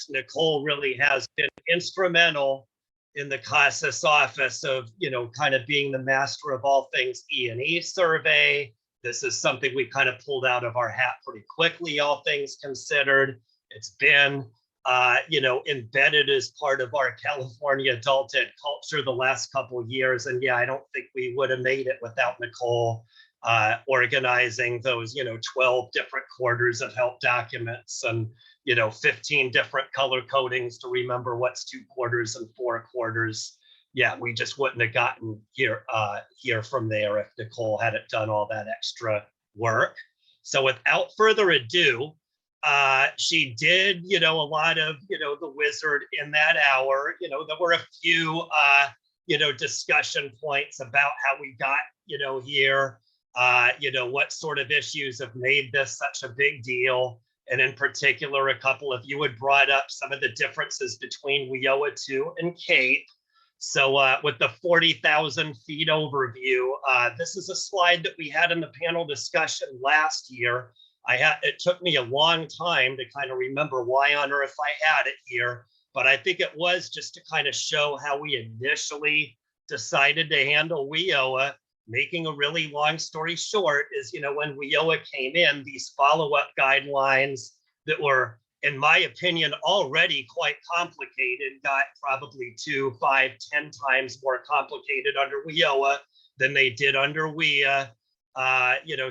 Nicole really has been instrumental in the CASAS office of, kind of being the master of all things E&E survey. This is something we kind of pulled out of our hat pretty quickly, all things considered. It's been, embedded as part of our California adult ed culture the last couple of years. And yeah, I don't think we would have made it without Nicole organizing those, 12 different quarters of help documents and 15 different color codings to remember what's 2 quarters and 4 quarters. Yeah, we just wouldn't have gotten here from there if Nicole hadn't done all that extra work. So without further ado, she did, a lot of, the wizard in that hour. There were a few, discussion points about how we got, here, what sort of issues have made this such a big deal. And in particular, a couple of you had brought up some of the differences between WIOA 2 and CAEP. So with the 40,000 feet overview, this is a slide that we had in the panel discussion last year. It took me a long time to kind of remember why on earth I had it here, but I think it was just to kind of show how we initially decided to handle WIOA. Making a really long story short is, when WIOA came in, these follow-up guidelines that were, in my opinion, already quite complicated, got probably 2, 5, 10 times more complicated under WIOA than they did under WIA.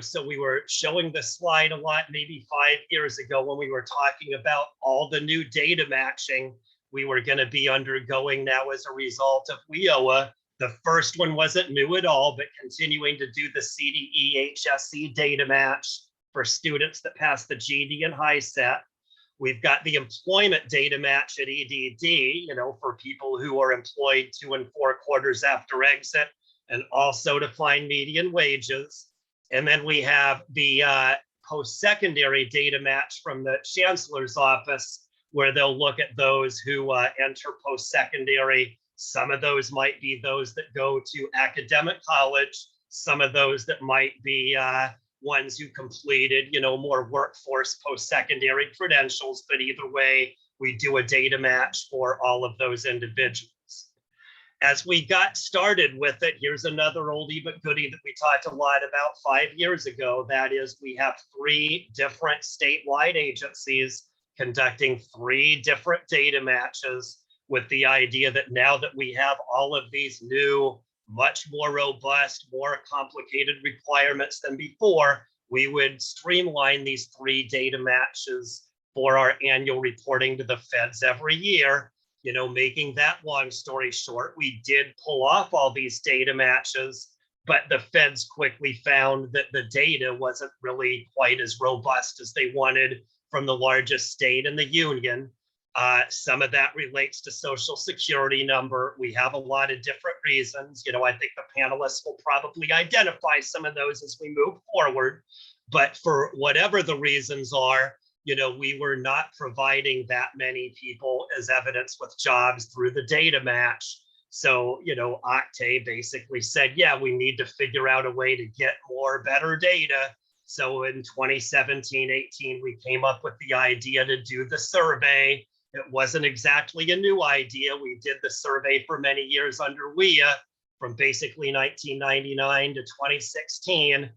So we were showing this slide a lot, maybe 5 years ago when we were talking about all the new data matching we were going to be undergoing now as a result of WIOA. The first one wasn't new at all, but continuing to do the CDE HSE data match for students that pass the GED and HiSET. We've got the employment data match at EDD, for people who are employed 2 and 4 quarters after exit, and also to find median wages. And then we have the post-secondary data match from the Chancellor's office, where they'll look at those who enter post-secondary. Some of those might be those that go to academic college. Some of those that might be ones who completed, more workforce post-secondary credentials. But either way, we do a data match for all of those individuals. As we got started with it, here's another oldie but goodie that we talked a lot about 5 years ago. That is, we have 3 different statewide agencies conducting 3 different data matches, with the idea that now that we have all of these new, much more robust, more complicated requirements than before, we would streamline these 3 data matches for our annual reporting to the feds every year. Making that long story short, we did pull off all these data matches, but the feds quickly found that the data wasn't really quite as robust as they wanted from the largest state in the union. Some of that relates to Social Security number. We have a lot of different reasons. I think the panelists will probably identify some of those as we move forward. But for whatever the reasons are, we were not providing that many people as evidence with jobs through the data match. So, Octave basically said, yeah, we need to figure out a way to get more, better data. So in 2017-18, we came up with the idea to do the survey. It wasn't exactly a new idea. We did the survey for many years under WIA, from basically 1999 to 2016.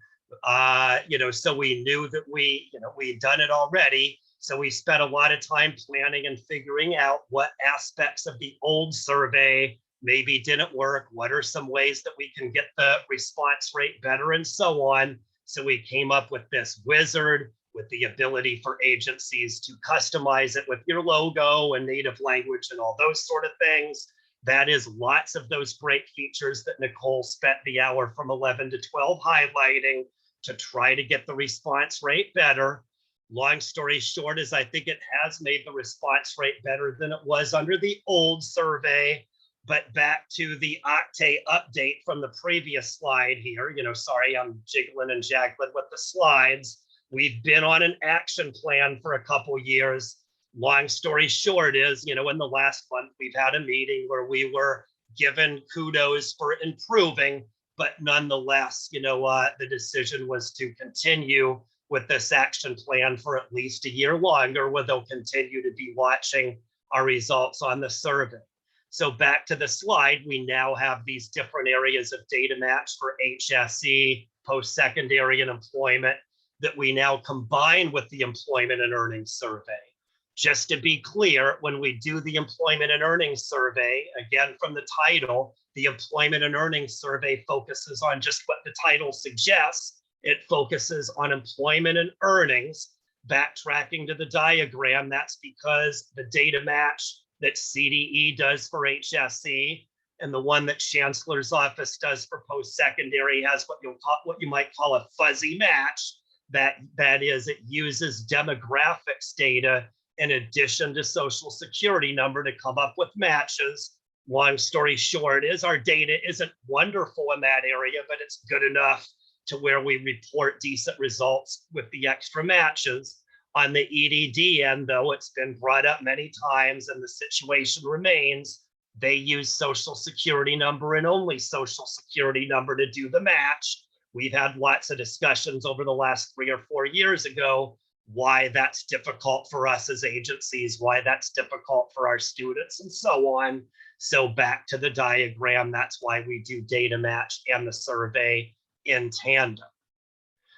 So we knew that we'd done it already. So we spent a lot of time planning and figuring out what aspects of the old survey maybe didn't work. What are some ways that we can get the response rate better, and so on. So we came up with this wizard with the ability for agencies to customize it with your logo and native language and all those sort of things. That is lots of those great features that Nicole spent the hour from 11 to 12 highlighting to try to get the response rate better. Long story short is I think it has made the response rate better than it was under the old survey. But back to the Octave update from the previous slide here, sorry, I'm jiggling and jaggling with the slides. We've been on an action plan for a couple years. Long story short is, in the last month, we've had a meeting where we were given kudos for improving, but nonetheless, the decision was to continue with this action plan for at least a year longer, where they'll continue to be watching our results on the survey. So back to the slide, we now have these different areas of data match for HSE, post-secondary and employment that we now combine with the employment and earnings survey. Just to be clear, when we do the employment and earnings survey, again, from the title, the employment and earnings survey focuses on just what the title suggests. It focuses on employment and earnings. Backtracking to the diagram, that's because the data match that CDE does for HSE and the one that Chancellor's office does for post-secondary has what you might call a fuzzy match. That is, it uses demographics data in addition to social security number to come up with matches. Long story short is our data isn't wonderful in that area, but it's good enough to where we report decent results with the extra matches. On the EDD end, though, it's been brought up many times and the situation remains, they use social security number and only social security number to do the match. We've had lots of discussions over the last 3 or 4 years ago why that's difficult for us as agencies, why that's difficult for our students, and so on. So back to the diagram, that's why we do data match and the survey in tandem.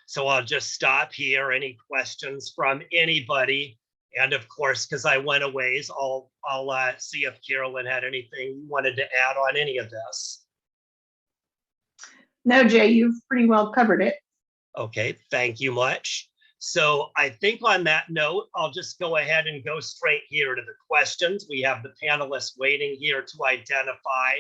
So I'll just stop here. Any questions from anybody? And of course, because I went a ways, I'll see if Carolyn had anything you wanted to add on any of this. No, Jay, you've pretty well covered it. Okay, thank you much. So I think on that note, I'll just go ahead and go straight here to the questions. We have the panelists waiting here to identify.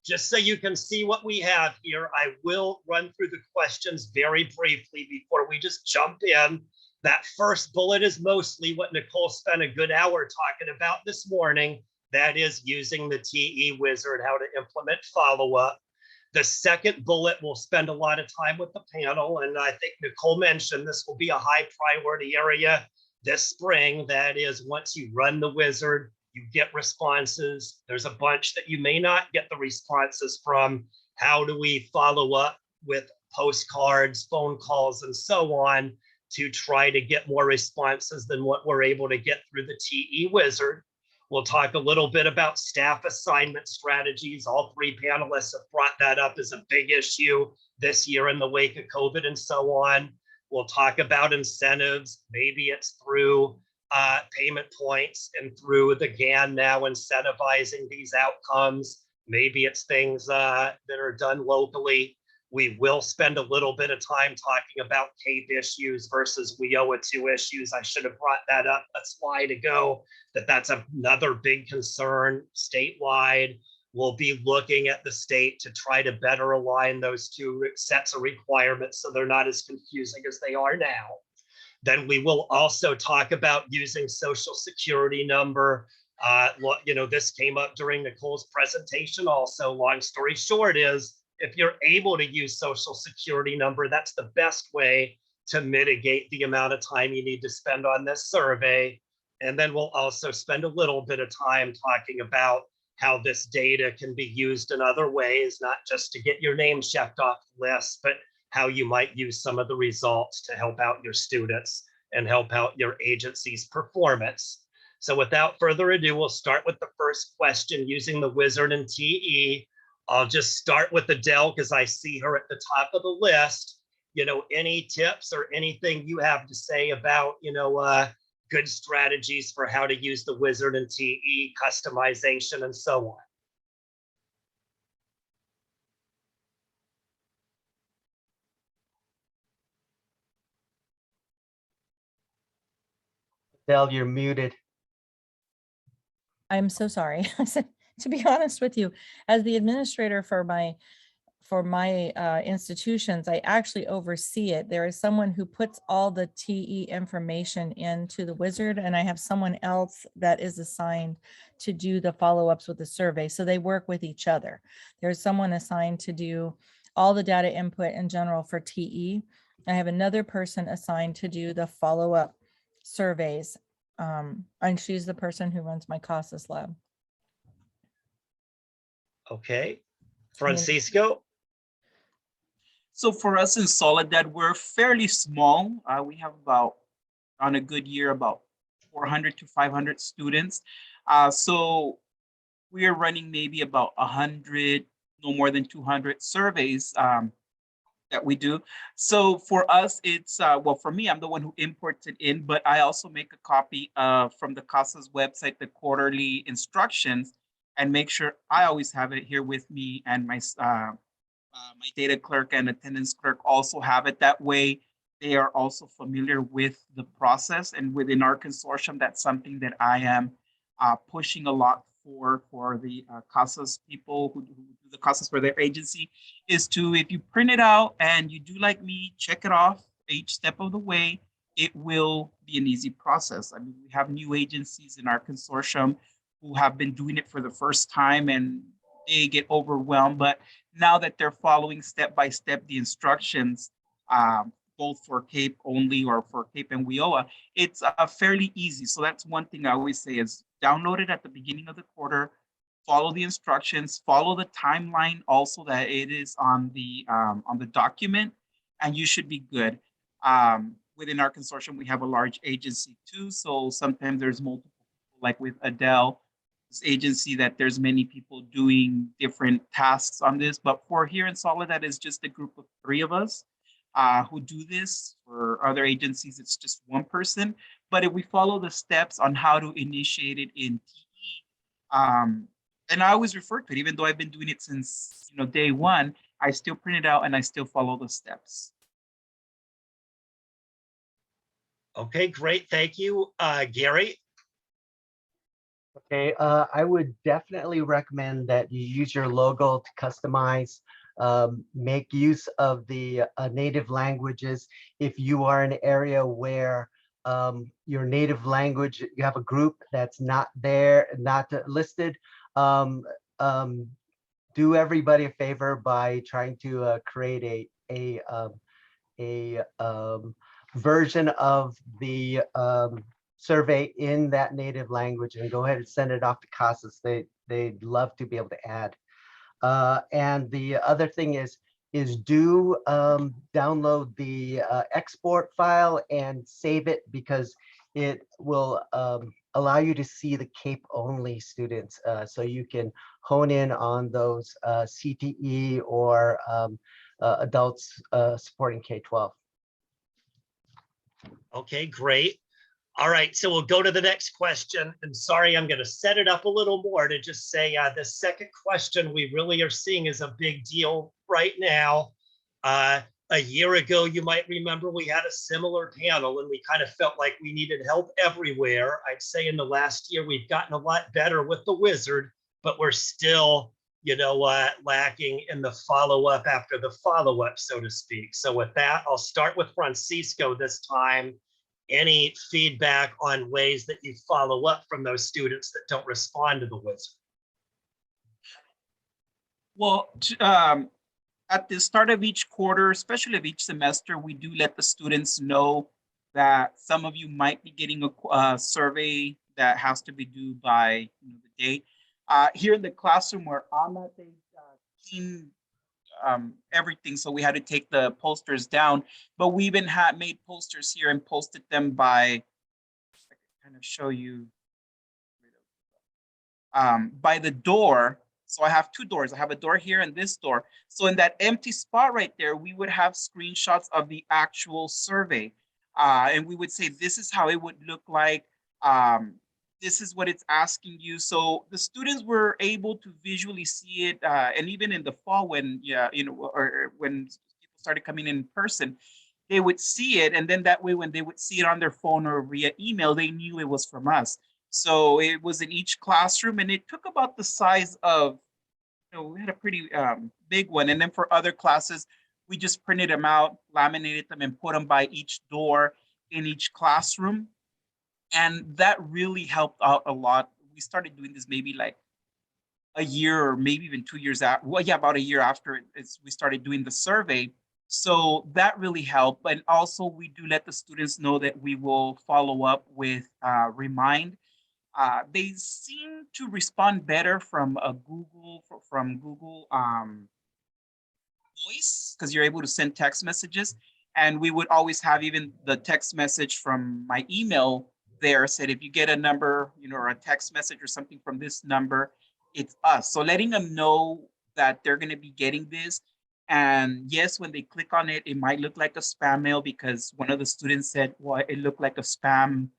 Just so you can see what we have here, I will run through the questions very briefly before we just jump in. That first bullet is mostly what Nicole spent a good hour talking about this morning. That is using the TE wizard, how to implement follow-up. The second bullet, we'll spend a lot of time with the panel, and I think Nicole mentioned this will be a high priority area this spring. That is, once you run the wizard, you get responses. There's a bunch that you may not get the responses from. How do we follow up with postcards, phone calls, and so on to try to get more responses than what we're able to get through the TE wizard? We'll talk a little bit about staff assignment strategies. All 3 panelists have brought that up as a big issue this year in the wake of COVID and so on. We'll talk about incentives. Maybe it's through payment points and through the GAN now incentivizing these outcomes. Maybe it's things that are done locally. We will spend a little bit of time talking about CAEP issues versus WIOA 2 issues. I should have brought that up a slide ago, that's another big concern statewide. We'll be looking at the state to try to better align those 2 sets of requirements so they're not as confusing as they are now. Then we will also talk about using social security number. This came up during Nicole's presentation also. Long story short is, if you're able to use social security number, that's the best way to mitigate the amount of time you need to spend on this survey. And then we'll also spend a little bit of time talking about how this data can be used in other ways, not just to get your name checked off the list, but how you might use some of the results to help out your students and help out your agency's performance. So without further ado, we'll start with the first question using the wizard and TE. I'll just start with Adele because I see her at the top of the list. Any tips or anything you have to say about, good strategies for how to use the wizard and TE, customization, and so on? Adele, you're muted. I'm so sorry. I said, to be honest with you, as the administrator for my institutions, I actually oversee it. There is someone who puts all the TE information into the wizard, and I have someone else that is assigned to do the follow-ups with the survey. So they work with each other. There's someone assigned to do all the data input in general for TE. I have another person assigned to do the follow-up surveys. And she's the person who runs my CASAS lab. Okay. Francisco? So for us in Soledad, we're fairly small. We have about, on a good year, about 400 to 500 students. So we are running maybe about 100, no more than 200 surveys that we do. So for us, it's, well, for me, I'm the one who imports it in, but I also make a copy from the CASAS website, the quarterly instructions, and make sure I always have it here with me, and my data clerk and attendance clerk also have it. That way, they are also familiar with the process. And within our consortium, that's something that I am pushing a lot for the CASAS people who do the CASAS for their agency, is to, if you print it out and you do like me, check it off each step of the way, it will be an easy process. I mean, we have new agencies in our consortium who have been doing it for the first time and they get overwhelmed, but now that they're following step by step the instructions, both for CAEP only or for CAEP and WIOA, it's fairly easy. So that's one thing I always say is download it at the beginning of the quarter, follow the instructions, follow the timeline also that it is on the document, and you should be good. Within our consortium, we have a large agency too. So sometimes there's multiple people, like with Adele, agency, that there's many people doing different tasks on this. But for here in Soledad, it's just a group of 3 of us who do this. For other agencies, it's just 1 person. But if we follow the steps on how to initiate it in TE, and I always refer to it, even though I've been doing it since day 1, I still print it out and I still follow the steps. Okay, great. Thank you, Gary. Okay, I would definitely recommend that you use your logo to customize, make use of the native languages. If you are in an area where your native language, you have a group that's not there, not listed, do everybody a favor by trying to create a version of the survey in that native language and go ahead and send it off to CASAS. They'd love to be able to add. And the other thing is do download the export file and save it, because it will allow you to see the CAEP only students, so you can hone in on those CTE or adults supporting K-12. Okay, great. All right, so we'll go to the next question. And sorry, I'm going to set it up a little more to just say the second question we really are seeing is a big deal right now. A year ago, you might remember we had a similar panel and we kind of felt like we needed help everywhere. I'd say in the last year, we've gotten a lot better with the wizard, but we're still, lacking in the follow-up after the follow-up, so to speak. So with that, I'll start with Francisco this time. Any feedback on ways that you follow up from those students that don't respond to the wizard? Well, at the start of each quarter, especially of each semester, we do let the students know that some of you might be getting a survey that has to be due by the date. Here in the classroom where I'm at, they clean everything, so we had to take the posters down. But we even had made posters here and posted them by, I can kind of show you, by the door. So I have 2 doors. I have a door here and this door. So in that empty spot right there, we would have screenshots of the actual survey. And we would say, this is how it would look like. This is what it's asking you. So the students were able to visually see it. And even in the fall when, or when people started coming in person, they would see it. And then that way, when they would see it on their phone or via email, they knew it was from us. So it was in each classroom, and it took about the size of, we had a pretty big one. And then for other classes, we just printed them out, laminated them, and put them by each door in each classroom. And that really helped out a lot. We started doing this maybe like a year or maybe even 2 years after. Well, yeah, about a year after we started doing the survey. So that really helped. But also we do let the students know that we will follow up with Remind. They seem to respond better from Google Voice. text, because you're able to send text messages. And we would always have even the text message from my email there said, if you get a number, or a text message or something from this number, it's us. So letting them know that they're going to be getting this. And yes, when they click on it, it might look like a spam mail, because one of the students said, well, it looked like a spam,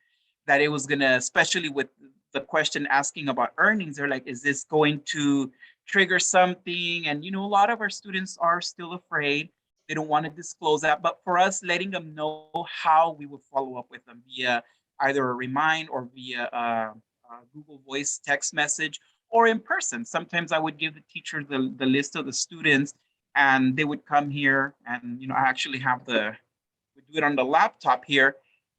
that it was going to, especially with the question asking about earnings, they're like, is this going to trigger something? And, a lot of our students are still afraid. They don't want to disclose that. But for us, letting them know how we would follow up with them via either a remind or via a Google Voice text message or in person. Sometimes I would give the teacher the list of the students, and they would come here, and I actually have we do it on the laptop here,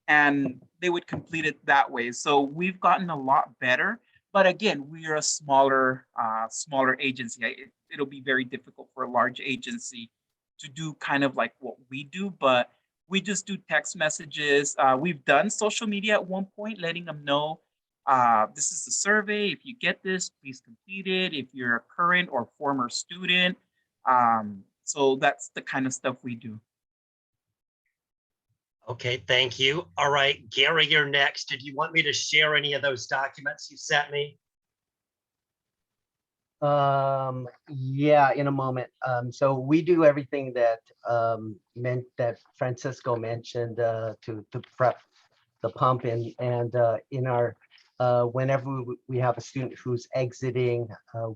and they would complete it that way. So we've gotten a lot better. But again, we are a smaller agency. It'll be very difficult for a large agency to do kind of like what we do, but we just do text messages. We've done social media at one point, letting them know this is the survey. If you get this, please complete it. If you're a current or former student. So that's the kind of stuff we do. Okay, thank you. All right, Gary, you're next. Did you want me to share any of those documents you sent me? Yeah, in a moment. So we do everything that that Francisco mentioned to prep the pump, and in our whenever we have a student who's exiting,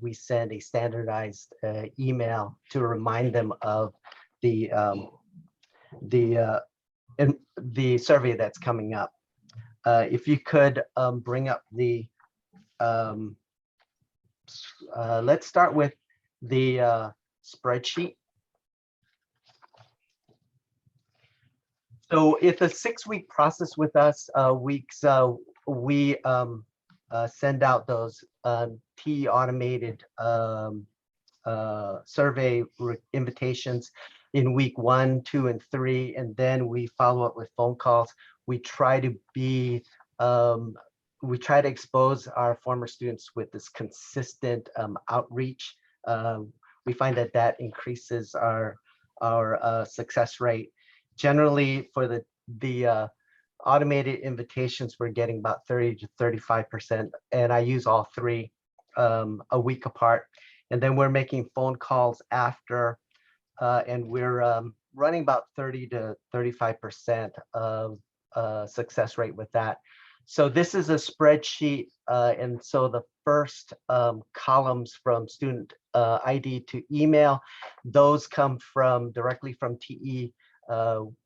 we send a standardized email to remind them of the survey that's coming up. If you could bring up the let's start with the spreadsheet. So it's a 6-week process with us. We send out those T automated survey invitations in week 1, 2, and 3, and then we follow up with phone calls. We try to expose our former students with this consistent outreach. We find that increases our success rate. Generally, for the automated invitations, we're getting about 30 to 35%, and I use all 3 a week apart. And then we're making phone calls after, and we're running about 30 to 35% of success rate with that. So this is a spreadsheet, and so the first columns from student ID to email, those come directly from TE,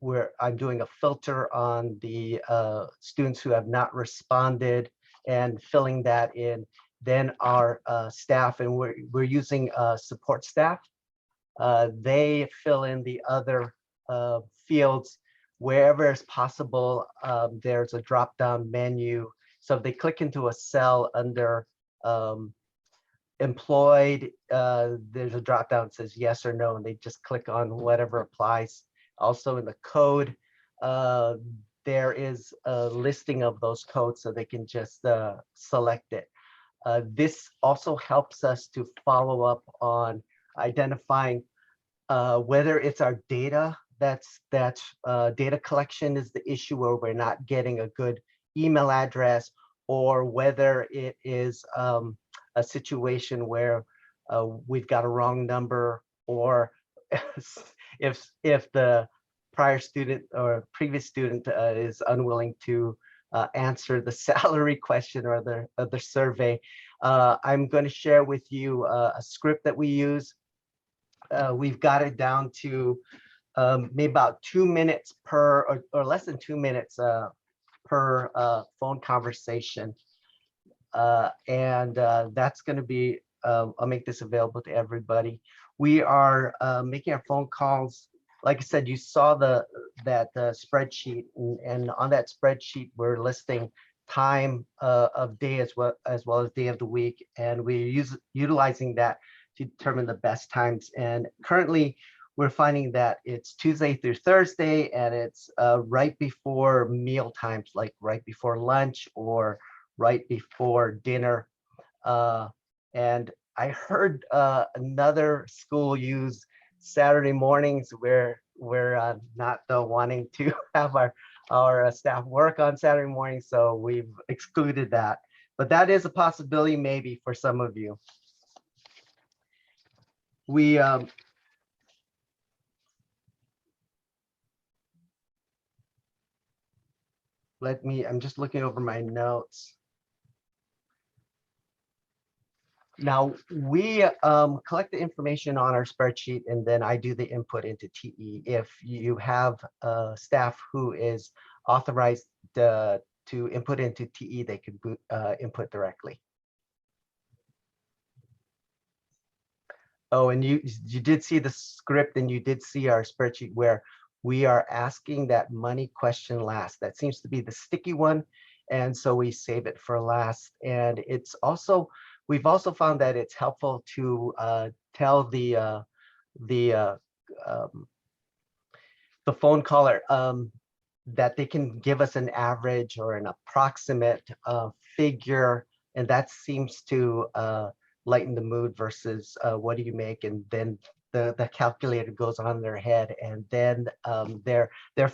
where I'm doing a filter on the students who have not responded and filling that in. Then our staff, and we're using support staff, they fill in the other fields wherever it's possible. There's a drop-down menu. So if they click into a cell under employed, there's a drop-down that says yes or no, and they just click on whatever applies. Also in the code, there is a listing of those codes, so they can just select it. This also helps us to follow up on identifying whether it's our data that's data collection is the issue, where we're not getting a good email address, or whether it is a situation where we've got a wrong number, or if the prior student or previous student is unwilling to answer the salary question or the survey. I'm going to share with you a script that we use. We've got it down to maybe about 2 minutes per, or less than 2 minutes per phone conversation. And that's going to be, I'll make this available to everybody. We are making our phone calls. Like I said, you saw that spreadsheet, and on that spreadsheet, we're listing time of day as well as day of the week, and we're utilizing that to determine the best times. And currently, we're finding that it's Tuesday through Thursday, and it's right before meal times, like right before lunch or right before dinner. And I heard another school use Saturday mornings, we're not wanting to have our staff work on Saturday mornings, so we've excluded that. But that is a possibility maybe for some of you. We I'm just looking over my notes. Now, we collect the information on our spreadsheet, and then I do the input into TE. If you have staff who is authorized to input into TE, they could input directly. Oh, and you did see the script, and you did see our spreadsheet where we are asking that money question last. That seems to be the sticky one, and so we save it for last. And it's also, we've also found that it's helpful to tell the phone caller that they can give us an average or an approximate figure, and that seems to lighten the mood versus what do you make, and then the calculator goes on their head, and then their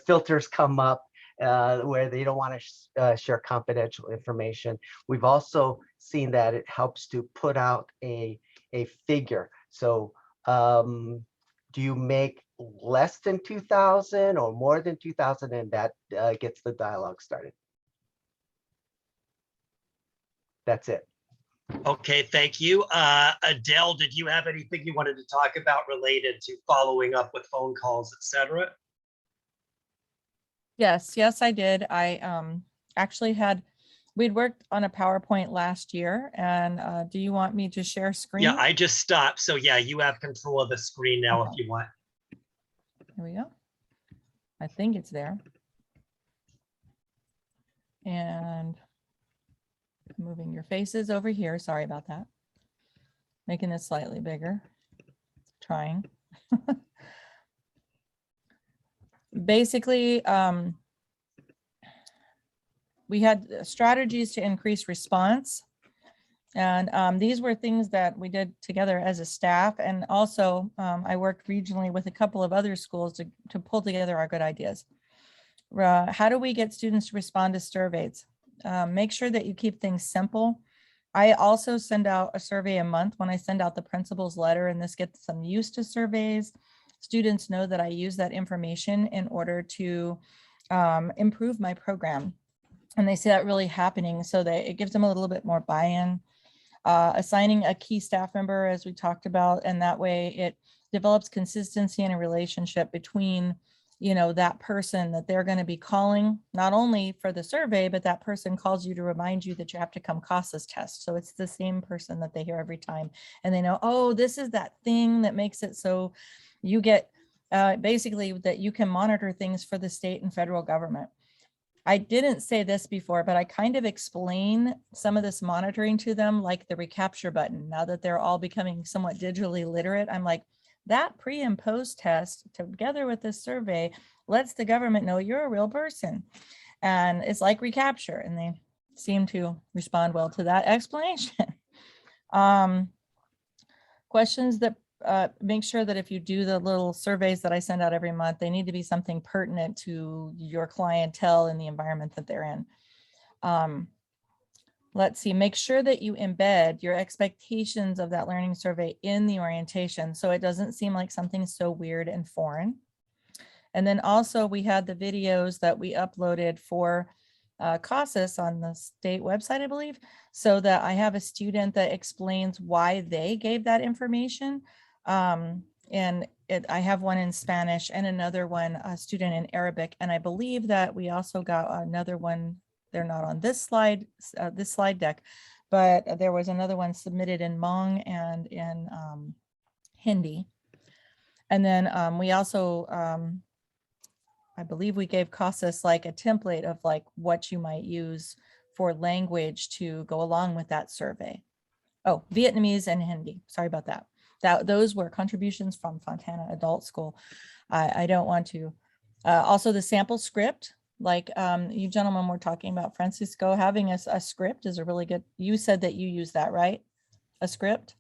filters come up where they don't want to share confidential information. We've also seen that it helps to put out a figure. So do you make less than 2,000 or more than 2,000? And that gets the dialogue started. That's it. Okay, thank you. Adele, did you have anything you wanted to talk about related to following up with phone calls, et cetera? Yes, I did. I actually we'd worked on a PowerPoint last year, and do you want me to share screen? Yeah, I just stopped. So yeah, you have control of the screen now if Okay. you want. Here we go. I think it's there. And moving your faces over here. Sorry about that. Making it slightly bigger. Trying. Basically, we had strategies to increase response. And these were things that we did together as a staff. And also I worked regionally with a couple of other schools to pull together our good ideas. How do we get students to respond to surveys? Make sure that you keep things simple. I also send out a survey a month when I send out the principal's letter, and this gets them used to surveys. Students know that I use that information in order to improve my program. And they see that really happening, so that it gives them a little bit more buy-in. Assigning a key staff member, as we talked about, and that way it develops consistency in a relationship between, you know, that person that they're going to be calling, not only for the survey, but that person calls you to remind you that you have to come CASAS test. So it's the same person that they hear every time, and they know, oh, this is that thing that makes it so you get basically that you can monitor things for the state and federal government. I didn't say this before, but I kind of explain some of this monitoring to them, like the recapture button. Now that they're all becoming somewhat digitally literate, I'm like, that pre and post test together with this survey lets the government know you're a real person. And it's like recapture, and they seem to respond well to that explanation. Questions that make sure that if you do the little surveys that I send out every month, they need to be something pertinent to your clientele and the environment that they're in. Let's see, make sure that you embed your expectations of that learning survey in the orientation, so it doesn't seem like something so weird and foreign. And then also we had the videos that we uploaded for CASAS on the state website, I believe, so that I have a student that explains why they gave that information. And I have one in Spanish and another one, a student in Arabic. And I believe that we also got another one. They're not on this slide deck, but there was another one submitted in Hmong and in Hindi. And then we also, I believe we gave CASAS like a template of like what you might use for language to go along with that survey. Oh, Vietnamese and Hindi. Sorry about that. Those were contributions from Fontana Adult School. I don't want to. Also the sample script, like you gentlemen were talking about, Francisco, having a script is a really good, you said that you use that, right? A script?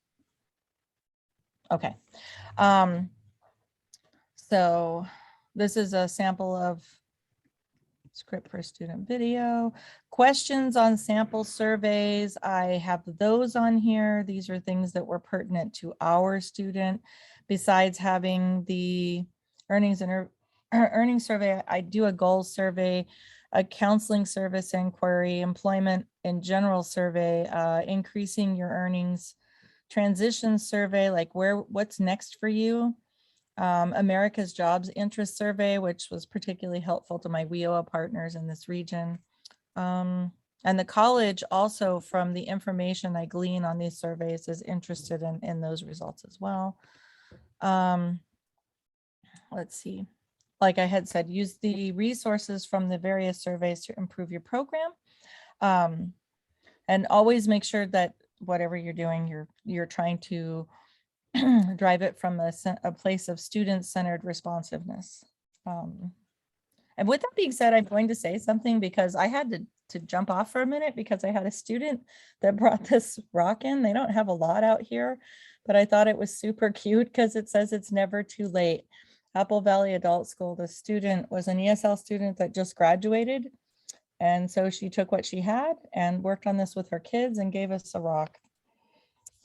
Okay. So this is a sample of script for student video. Questions on sample surveys, I have those on here. These are things that were pertinent to our student. Besides having the earnings survey, I do a goals survey, a counseling service inquiry, employment in general survey, increasing your earnings, transition survey, like what's next for you. America's Jobs Interest Survey, which was particularly helpful to my WIOA partners in this region. And the college also, from the information I glean on these surveys, is interested in those results as well. Let's see. Like I had said, use the resources from the various surveys to improve your program. And always make sure that whatever you're doing, you're trying to drive it from a place of student-centered responsiveness. And with that being said, I'm going to say something because I had to jump off for a minute because I had a student that brought this rock in. They don't have a lot out here, but I thought it was super cute because it says it's never too late. Apple Valley Adult School, the student was an ESL student that just graduated. And so she took what she had and worked on this with her kids and gave us a rock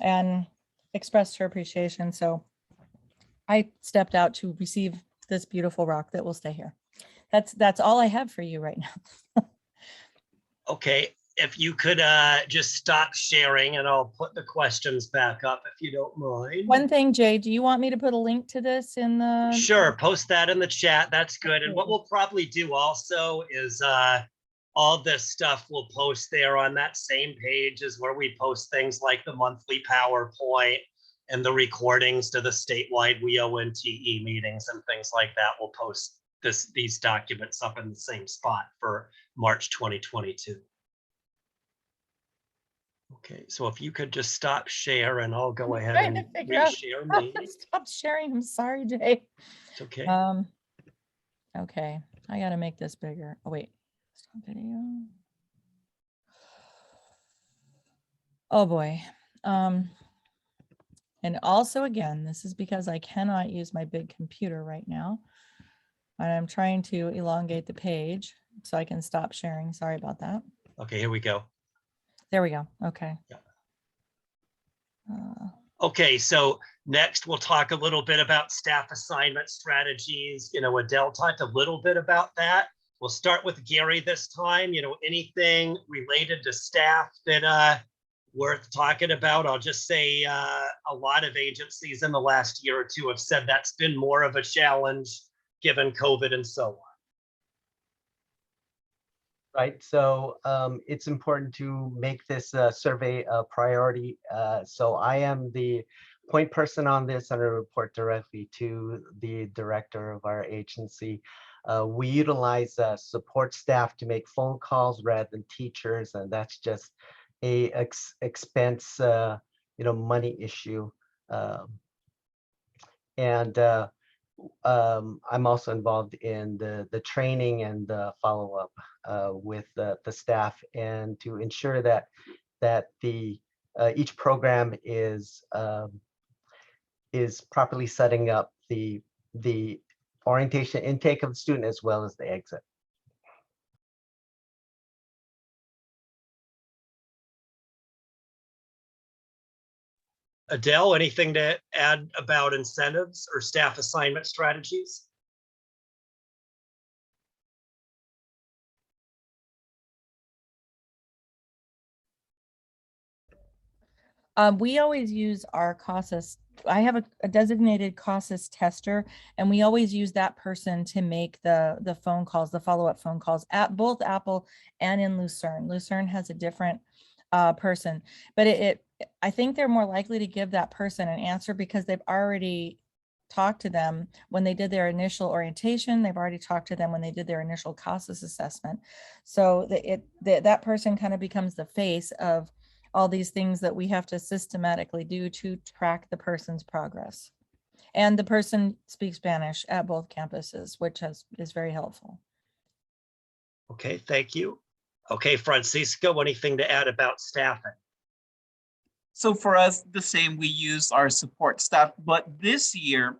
and expressed her appreciation. So I stepped out to receive this beautiful rock that will stay here. That's all I have for you right now. Okay, if you could just stop sharing and I'll put the questions back up if you don't mind. One thing, Jay, do you want me to put a link to this in the? Sure, post that in the chat. That's good. And what we'll probably do also is all this stuff we'll post there on that same page is where we post things like the monthly PowerPoint and the recordings to the statewide WIO-NTE meetings and things like that. We'll post these documents up in the same spot for March 2022. Okay, so if you could just stop share and I'll go ahead and reshare me. Stop sharing. I'm sorry, Jay. It's okay. Okay, I gotta make this bigger. Oh wait, stop video. Oh boy. And also again, this is because I cannot use my big computer right now. And I'm trying to elongate the page so I can stop sharing. Sorry about that. Okay, here we go. There we go. Okay. Yeah. Okay, so next we'll talk a little bit about staff assignment strategies. Adele talked a little bit about that. We'll start with Gary this time. Anything related to staff that worth talking about. I'll just say a lot of agencies in the last year or two have said that's been more of a challenge given COVID and so on. Right, so it's important to make this survey a priority. So I am the point person on this and I report directly to the director of our agency. We utilize support staff to make phone calls rather than teachers, and that's just a expense, money issue. I'm also involved in the training and the follow-up with the staff, and to ensure that the each program is properly setting up the orientation intake of the student as well as the exit. Adele, anything to add about incentives or staff assignment strategies? We always use our CASAS. I have a designated CASAS tester, and we always use that person to make the phone calls, the follow-up phone calls at both Apple and in Lucerne. Lucerne has a different person, but I think they're more likely to give that person an answer because they've already talked to them when they did their initial orientation. They've already talked to them when they did their initial CASAS assessment. So that person kind of becomes the face of all these things that we have to systematically do to track the person's progress. And the person speaks Spanish at both campuses, which is very helpful. Okay, thank you. Okay, Francisco, anything to add about staffing? So for us, the same, we use our support staff, but this year,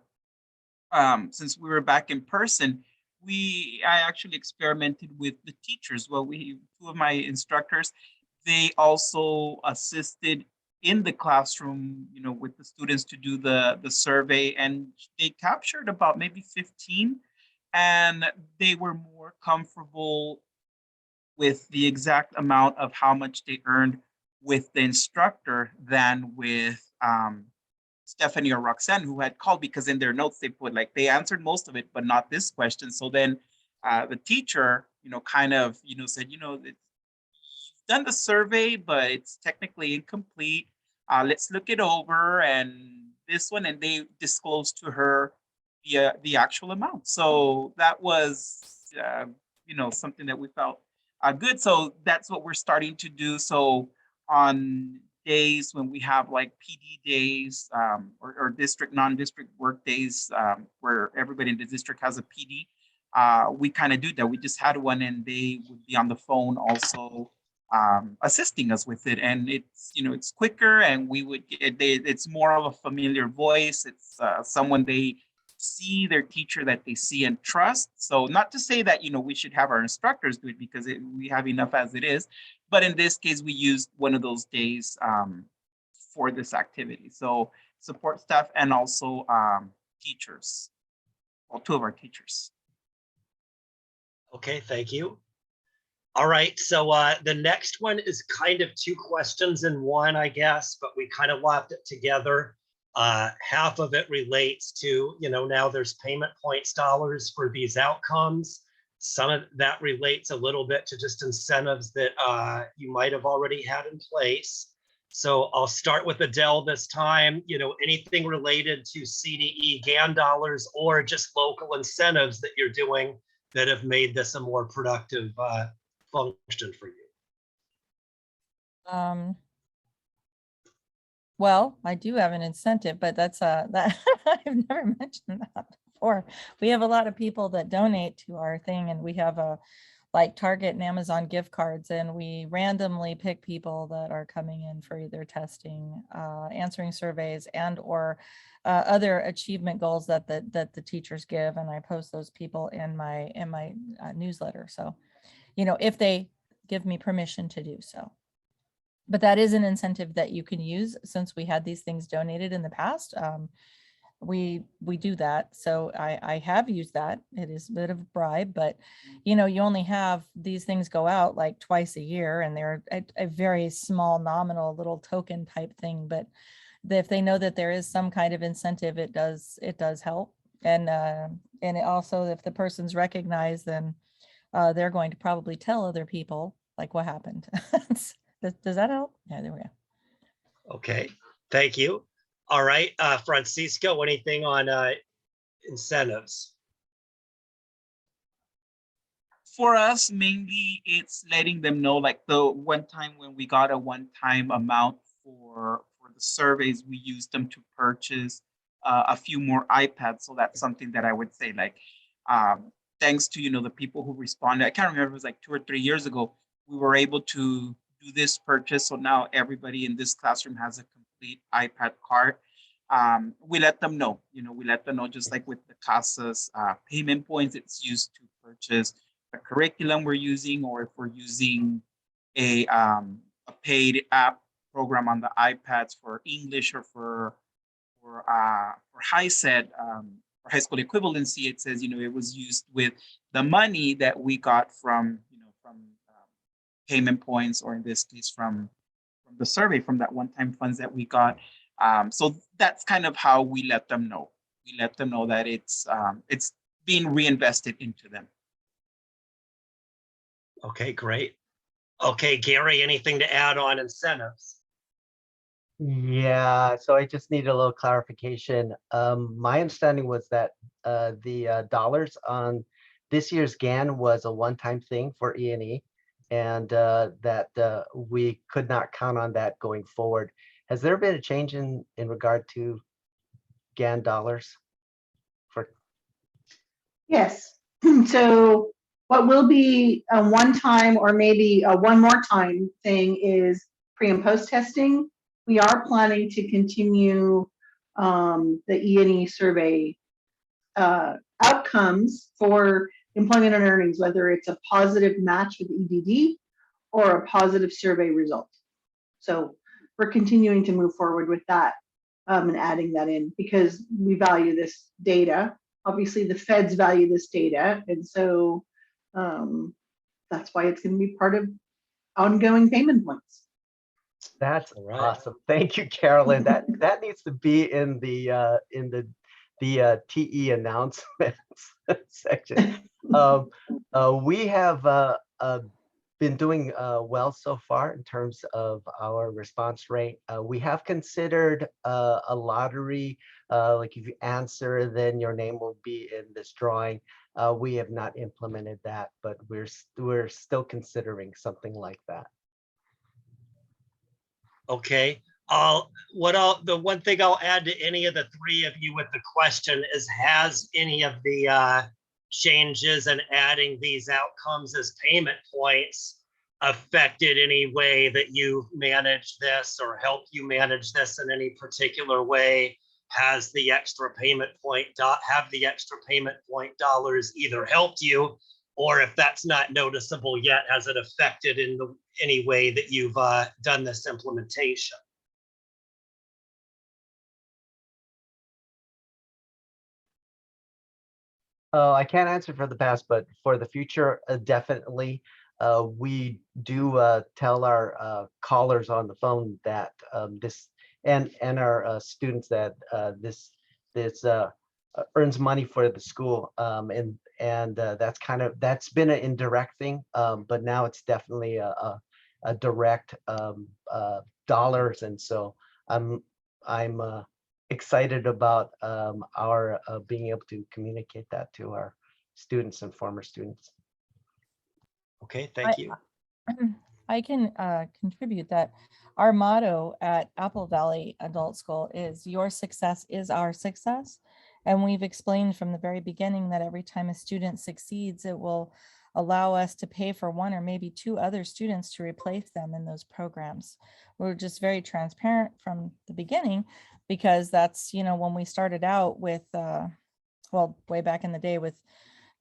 since we were back in person, I actually experimented with the teachers. Well, two of my instructors, they also assisted in the classroom, with the students to do the survey, and they captured about maybe 15, and they were more comfortable with the exact amount of how much they earned with the instructor than with Stephanie or Roxanne, who had called, because in their notes they put like they answered most of it, but not this question. So then the teacher, kind of, said, you've done the survey, but it's technically incomplete. Let's look it over, and this one, and they disclosed to her the actual amount. So that was, something that we felt good. So that's what we're starting to do. So on days when we have like PD days, or district, non-district work days, where everybody in the district has a PD, we kind of do that. We just had one, and they would be on the phone also, assisting us with it. And it's quicker, and we would it's more of a familiar voice. It's someone they see, their teacher that they see and trust. So not to say that we should have our instructors do it, because we have enough as it is, but in this case we used one of those days for this activity. So support staff and also teachers, well, two of our teachers. Okay, thank you. All right, so the next one is kind of two questions in one, I guess, but we kind of lopped it together. Half of it relates to, now there's payment points dollars for these outcomes. Some of that relates a little bit to just incentives that you might have already had in place. So I'll start with Adele this time. Anything related to CDE GAN dollars or just local incentives that you're doing that have made this a more productive function for you? Well, I do have an incentive, but that's that I've never mentioned that before. We have a lot of people that donate to our thing, and we have like Target and Amazon gift cards, and we randomly pick people that are coming in for either testing, answering surveys, and or other achievement goals that the teachers give, and I post those people in my newsletter. So, if they give me permission to do so. But that is an incentive that you can use, since we had these things donated in the past. We do that. So I have used that. It is a bit of a bribe, but you only have these things go out like twice a year, and they're a very small nominal little token type thing. But if they know that there is some kind of incentive, it does help. And it also, if the person's recognized, then they're going to probably tell other people like what happened. Does that help? Yeah, there we go. Okay, thank you. All right, Francisco, anything on incentives? For us, mainly it's letting them know, like the one time when we got a one-time amount for the surveys, we used them to purchase a few more iPads. So that's something that I would say, like, thanks to, the people who responded. I can't remember, it was like 2 or 3 years ago, we were able to do this purchase. So now everybody in this classroom has a complete iPad card. We let them know, just like with the CASAS payment points, it's used to purchase the curriculum we're using, or if we're using a paid app program on the iPads for English or for HiSET, for high school equivalency, it says, it was used with the money that we got from payment points, or in this case from the survey, from that one-time funds that we got. So that's kind of how we let them know. We let them know that it's being reinvested into them. Okay, great. Okay, Gary, anything to add on incentives? Yeah, so I just need a little clarification. My understanding was that the dollars on this year's GAN was a one-time thing for E&E, and that we could not count on that going forward. Has there been a change in regard to GAN dollars? Yes. So what will be a one-time or maybe a one more time thing is pre and post testing. We are planning to continue the E&E survey outcomes for employment and earnings, whether it's a positive match with EDD or a positive survey result. So we're continuing to move forward with that and adding that in because we value this data. Obviously, the feds value this data, and so that's why it's going to be part of ongoing payment plans. That's All right. awesome. Thank you, Carolyn. That needs to be in the TE announcements section. We have been doing well so far in terms of our response rate. We have considered a lottery, like if you answer, then your name will be in this drawing. We have not implemented that, but we're still considering something like that. Okay. The one thing I'll add to any of the three of you with the question is, has any of the changes and adding these outcomes as payment points affected any way that you manage this or help you manage this in any particular way? Has the extra payment point dollars either helped you, or if that's not noticeable yet, has it affected in any way that you've done this implementation? I can't answer for the past, but for the future, definitely. We do tell our callers on the phone that this and our students that this earns money for the school, and that's been an indirect thing, but now it's definitely a direct dollars, and so I'm excited about our being able to communicate that to our students and former students. Okay, thank you. I can contribute that our motto at Apple Valley Adult School is "Your success is our success." And we've explained from the very beginning that every time a student succeeds, it will allow us to pay for one or maybe two other students to replace them in those programs. We're just very transparent from the beginning, because that's, when we started out with, well, way back in the day with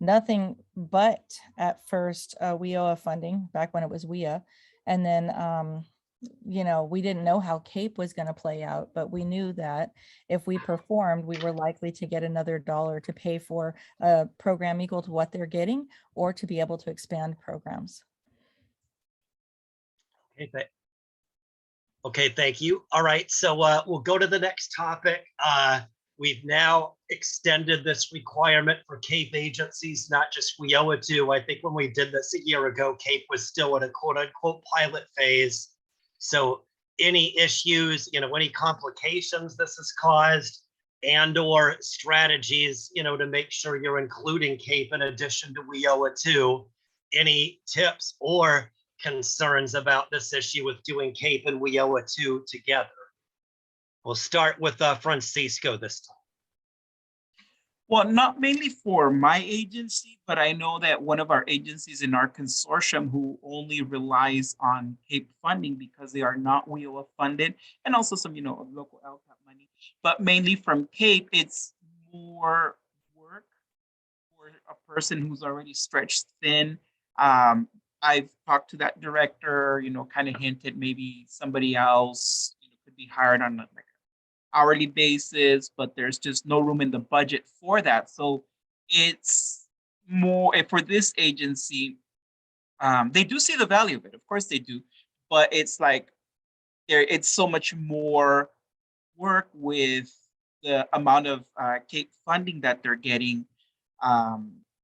nothing but at first WIOA funding, back when it was WIA. And then, we didn't know how CAEP was going to play out, but we knew that if we performed, we were likely to get another dollar to pay for a program equal to what they're getting, or to be able to expand programs. Okay, thank you. All right, so we'll go to the next topic. We've now extended this requirement for CAEP agencies, not just WIOA 2. I think when we did this a year ago, CAEP was still in a quote unquote pilot phase. So any issues, any complications this has caused, and or strategies, to make sure you're including CAEP in addition to WIOA 2, any tips or concerns about this issue with doing CAEP and WIOA 2 together? We'll start with Francisco this time. Well, not mainly for my agency, but I know that one of our agencies in our consortium who only relies on CAEP funding because they are not WIOA funded, and also some, local LCAP money, but mainly from CAEP, it's more work for a person who's already stretched thin. I've talked to that director, kind of hinted maybe somebody else, could be hired on like hourly basis, but there's just no room in the budget for that. So it's more for this agency. They do see the value of it, of course they do, but it's like it's so much more work with the amount of CAEP funding that they're getting.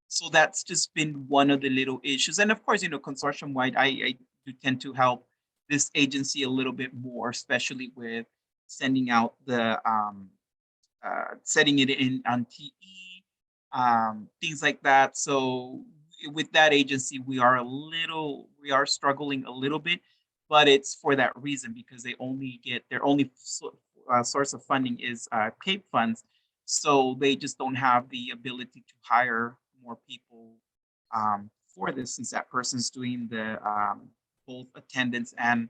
So that's just been one of the little issues. And of course, consortium wide, I do tend to help this agency a little bit more, especially with sending out the setting it in on TE, things like that. So with that agency, we are struggling a little bit, but it's for that reason, because they only get their only source of funding is CAEP funds. So they just don't have the ability to hire more people for this, since that person's doing the both attendance and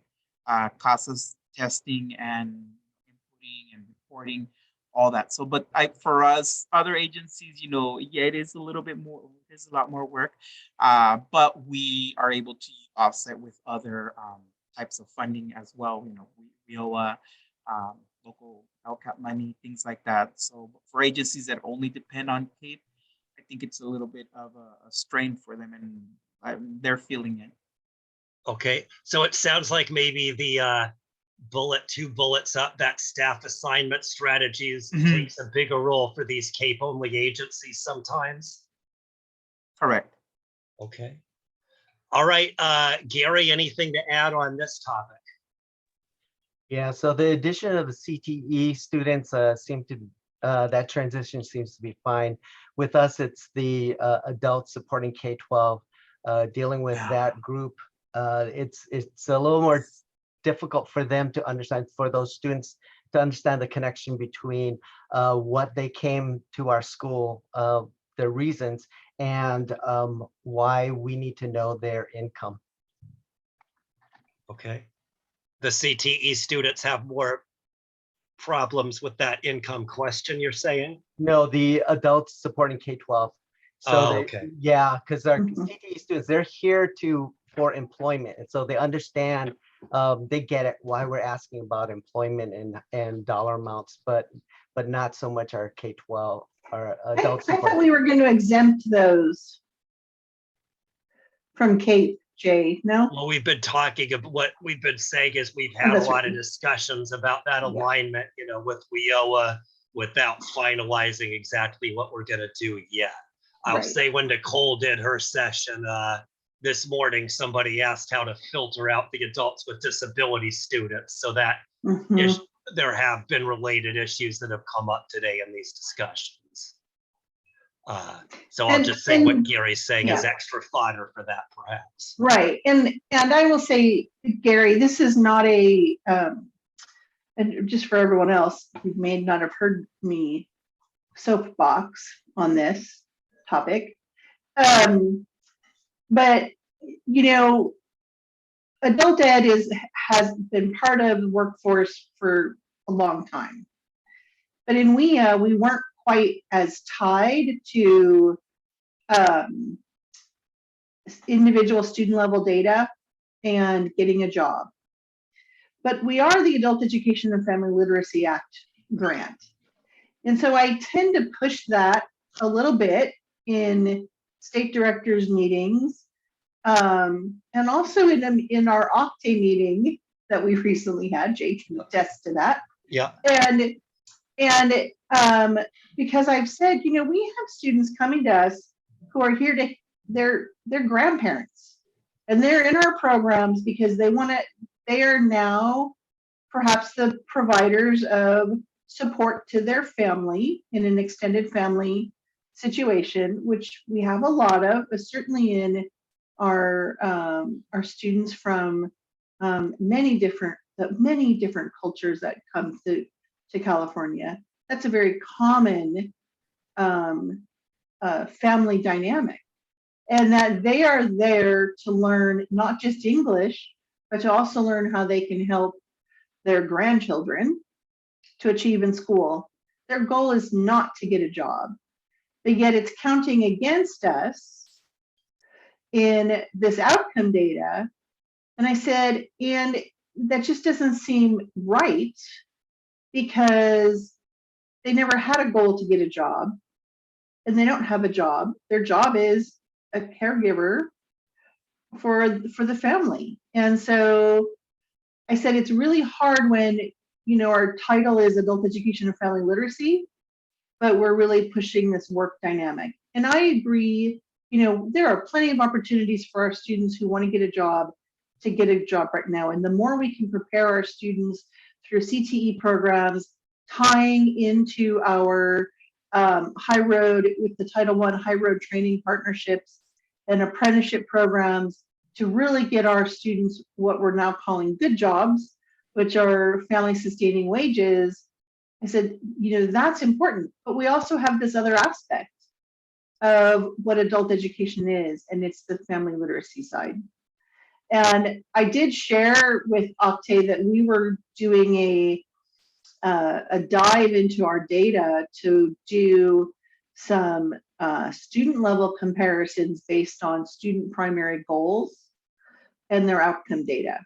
CASAS testing and inputting and reporting all that. So, but for us, other agencies, yeah, it is a little bit more, it's a lot more work, but we are able to offset with other types of funding as well. WIOA, local LCAP money, things like that. So for agencies that only depend on CAEP, I think it's a little bit of a strain for them, and they're feeling it. Okay, so it sounds like maybe the two bullets up, that staff assignment strategies takes a bigger role for these CAEP only agencies sometimes. Correct. Okay. All right, Gary, anything to add on this topic? Yeah, so the addition of the CTE students that transition seems to be fine. With us, it's the adults supporting K-12, dealing with that group. It's a little more difficult for them to understand, for those students to understand the connection between what they came to our school, their reasons, and why we need to know their income. Okay. The CTE students have more problems with that income question, you're saying? No, the adults supporting K-12. So okay. Yeah, because our CTE students, they're here for employment. And so they understand, they get it, why we're asking about employment and dollar amounts, but not so much our K-12, our adults. I thought we were going to exempt those from CAEP, Jay, no? Well, we've been talking about, what we've been saying is we've had a lot of discussions about that alignment, with WIOA, without finalizing exactly what we're going to do yet. I'll say when Nicole did her session this morning, somebody asked how to filter out the adults with disability students, so that there have been related issues that have come up today in these discussions. So I'll just say what Gary's saying is extra fodder for that, perhaps. Right, and I will say, Gary, this is not and just for everyone else, you may not have heard me soapbox on this topic, but adult ed has been part of the workforce for a long time, but in WIA we weren't quite as tied to individual student level data and getting a job. But we are the Adult Education and Family Literacy Act grant. And so I tend to push that a little bit in state directors meetings, and also in our Octave meeting that we recently had. Jay can attest to that. Yeah. And because I've said, we have students coming to us who are here to their grandparents, and they're in our programs because they are now perhaps the providers of support to their family in an extended family situation, which we have a lot of, but certainly in our students from many different cultures that come to California. That's a very common family dynamic, and that they are there to learn not just English, but to also learn how they can help their grandchildren to achieve in school. Their goal is not to get a job, but yet it's counting against us in this outcome data. And I said, and that just doesn't seem right, because they never had a goal to get a job, and they don't have a job. Their job is a caregiver for the family. And so I said, it's really hard when, our title is Adult Education and Family Literacy, but we're really pushing this work dynamic. And I agree, there are plenty of opportunities for our students who want to get a job right now. And the more we can prepare our students through CTE programs, tying into our high road with the Title I high road training partnerships and apprenticeship programs, to really get our students what we're now calling good jobs, which are family sustaining wages. I said, that's important, but we also have this other aspect of what adult education is, and it's the family literacy side. And I did share with Octave that we were doing a dive into our data to do some student level comparisons based on student primary goals and their outcome data.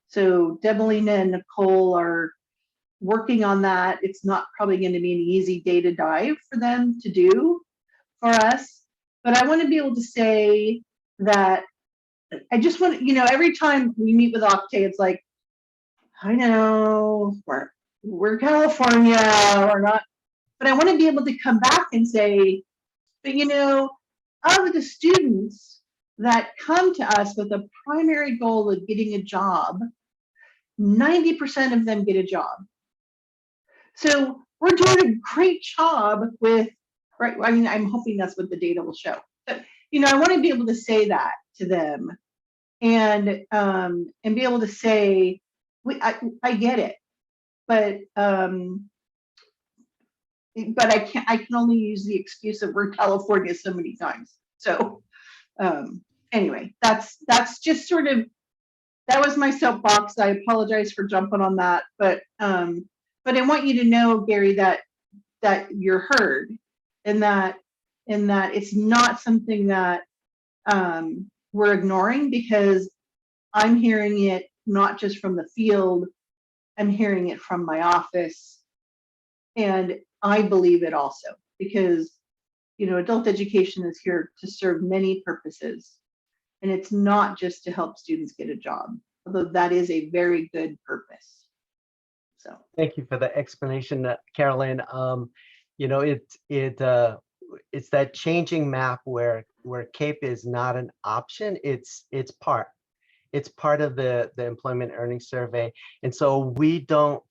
So Debelina and Nicole are working on that. It's not probably going to be an easy data dive for them to do for us, but I want to be able to say that I just want to, every time we meet with Octave, it's like, I know we're California, we're not, but I want to be able to come back and say, but of the students that come to us with a primary goal of getting a job, 90% of them get a job. So we're doing a great job with, right? I mean, I'm hoping that's what the data will show. But, I want to be able to say that to them and be able to say, I get it, but I can only use the excuse of we're California so many times. So anyway, that's just sort of, that was my soapbox. I apologize for jumping on that, but I want you to know, Gary, that you're heard, and that it's not something that we're ignoring, because I'm hearing it not just from the field, I'm hearing it from my office, and I believe it also, because adult education is here to serve many purposes, and it's not just to help students get a job, although that is a very good purpose. So Thank you for the explanation, Carolyn. It's that changing map where CAEP is not an option. It's part of the employment earnings survey. And so we don't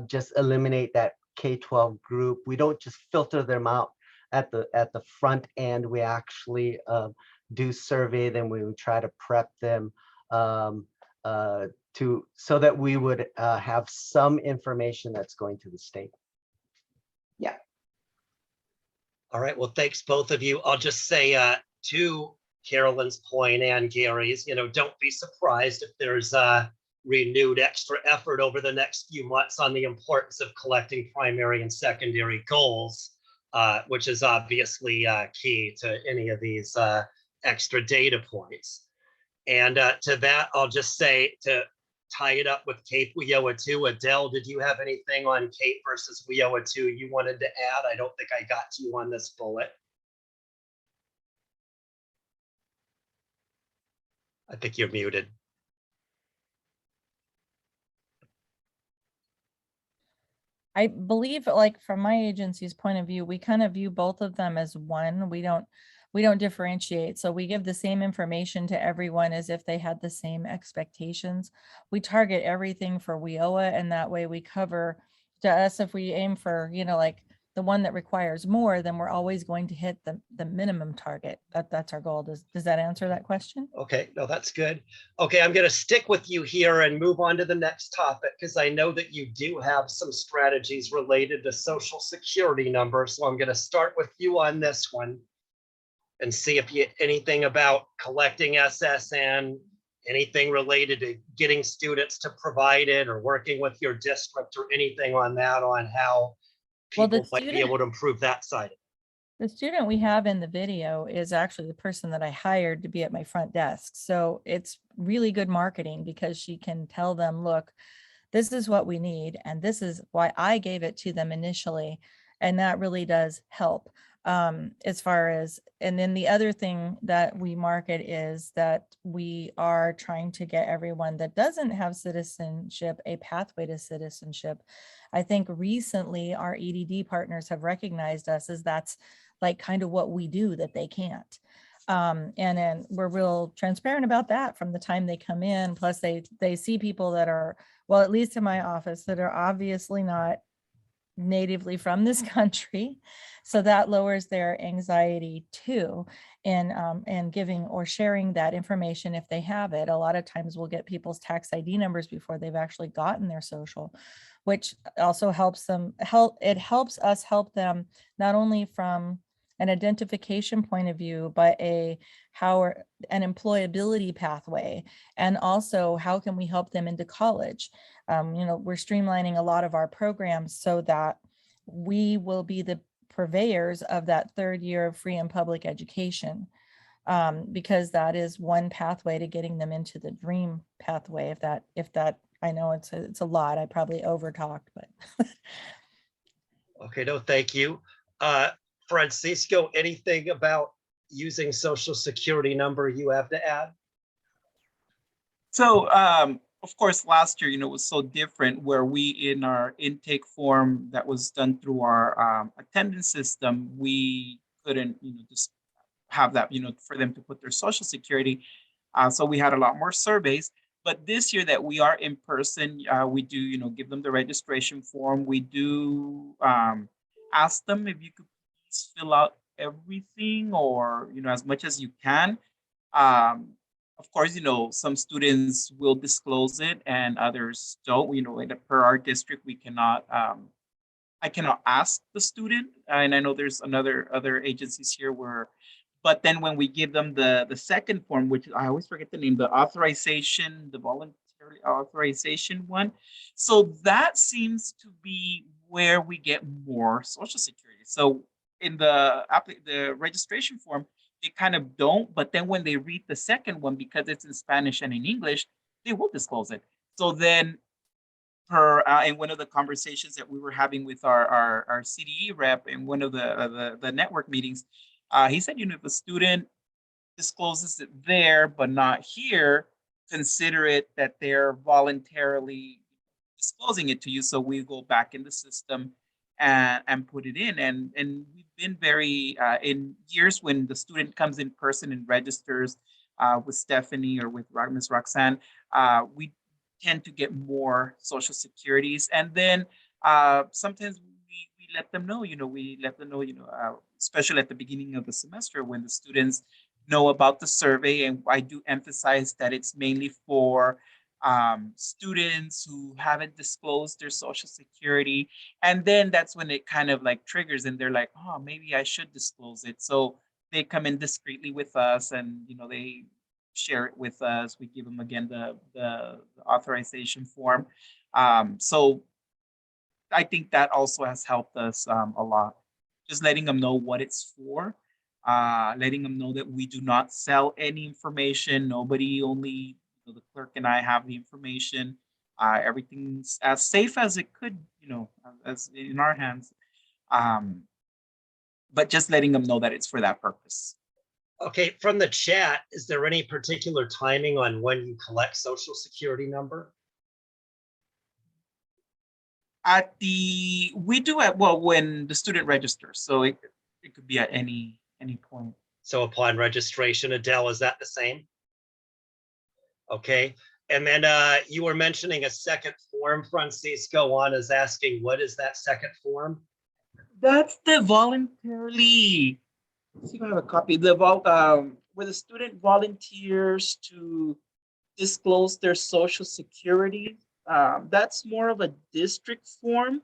just eliminate that K-12 group. We don't just filter them out at the front end. We actually do survey them. We would try to prep them so that we would have some information that's going to the state. yeah. All right, well, thanks both of you. I'll just say to Carolyn's point and Gary's, don't be surprised if there's renewed extra effort over the next few months on the importance of collecting primary and secondary goals, which is obviously key to any of these extra data points. And to that, I'll just say, to tie it up with CAEP WIOA 2, Adele, did you have anything on CAEP versus WIOA 2 you wanted to add? I don't think I got to you on this bullet. I think you're muted. I believe, like, from my agency's point of view, we kind of view both of them as one. We don't differentiate. So we give the same information to everyone as if they had the same expectations. We target everything for WIOA, and that way we cover, to us, if we aim for, like the one that requires more, then we're always going to hit the minimum target. That's our goal. Does that answer that question? Okay, no, that's good. Okay, I'm going to stick with you here and move on to the next topic, because I know that you do have some strategies related to Social Security numbers. So I'm going to start with you on this one and see if you anything about collecting SSN, anything related to getting students to provide it, or working with your district, or anything on that, on how people might be able to improve that side. The student we have in the video is actually the person that I hired to be at my front desk. So it's really good marketing, because she can tell them, look, this is what we need, and this is why I gave it to them initially. And that really does help. As far as, and then the other thing that we market is that we are trying to get everyone that doesn't have citizenship a pathway to citizenship. I think recently our EDD partners have recognized us as that's like kind of what we do that they can't. And then we're real transparent about that from the time they come in. Plus they see people that are, well, at least in my office, that are obviously not natively from this country. So that lowers their anxiety too, and giving or sharing that information if they have it. A lot of times we'll get people's tax ID numbers before they've actually gotten their social, which also helps them it helps us help them not only from an identification point of view, but an employability pathway. And also, how can we help them into college? We're streamlining a lot of our programs so that we will be the purveyors of that third year of free and public education, because that is one pathway to getting them into the dream pathway. If that, I know it's a lot. I probably over talked, but. Okay, no, thank you. Francisco, anything about using social security number you have to add? So, of course, last year, was so different where we, in our intake form that was done through our attendance system, we couldn't, just have that, for them to put their social security. So we had a lot more surveys. But this year that we are in person, we do, give them the registration form. We do ask them if you could please fill out everything, or, as much as you can. Of course, some students will disclose it and others don't. Per our district, we cannot, I cannot ask the student. And I know there's other agencies here where, but then when we give them the second form, which I always forget the name, the voluntary authorization one. So that seems to be where we get more social security. So in the registration form, they kind of don't, but then when they read the second one, because it's in Spanish and in English, they will disclose it. So then in one of the conversations that we were having with our CDE rep in one of the network meetings, he said, if the student discloses it there, but not here, consider it that they're voluntarily disclosing it to you. So we go back in the system and put it in. And we've been very, in years when the student comes in person and registers with Stephanie or with Miss Roxanne, we tend to get more social securities. And then sometimes we let them know, especially at the beginning of the semester when the students know about the survey. And I do emphasize that it's mainly for students who haven't disclosed their social security. And then that's when it kind of like triggers and they're like, oh, maybe I should disclose it. So they come in discreetly with us and, they share it with us. We give them again the authorization form. So I think that also has helped us a lot. Just letting them know what it's for, letting them know that we do not sell any information. Nobody, only the clerk and I have the information. Everything's as safe as it could, as in our hands. But just letting them know that it's for that purpose. Okay, from the chat, is there any particular timing on when you collect social security number? We do it when the student registers, so it could be at any point. So upon registration, Adele, is that the same? Okay, and then you were mentioning a second form. Francisco Juan is asking, what is that second form? That's the voluntarily. Let's see if I have a copy. Where the student volunteers to disclose their social security. That's more of a district form.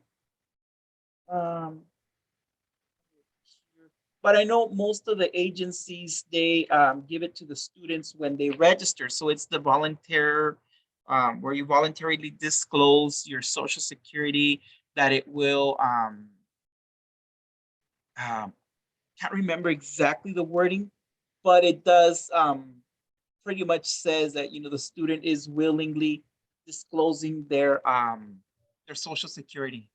But I know most of the agencies, they give it to the students when they register. So it's the volunteer, where you voluntarily disclose your social security, that it will, can't remember exactly the wording, but it does pretty much says that, the student is willingly disclosing their social security.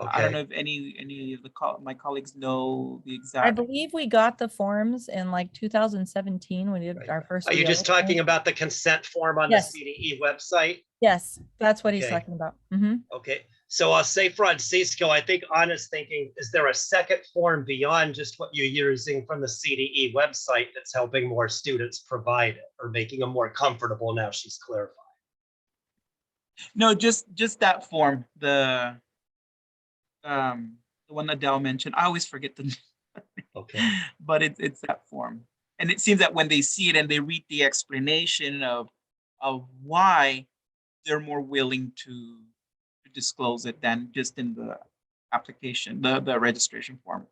Okay. I don't know if any of my colleagues know the I exact. believe we got the forms in like 2017 when we did Right. our first. Are you just reopening. talking about the consent form on Yes. the CDE website? Yes, that's what he's Okay. talking about. Mhm. Okay, so I'll say, Francisco, I think Anna's thinking, is there a second form beyond just what you're using from the CDE website that's helping more students provide it or making them more comfortable? Now she's clarified. No, just that form, the one Adele mentioned. I always forget the Okay. but it's that form. And it seems that when they see it and they read the explanation of why, they're more willing to disclose it than just in the application, the registration form.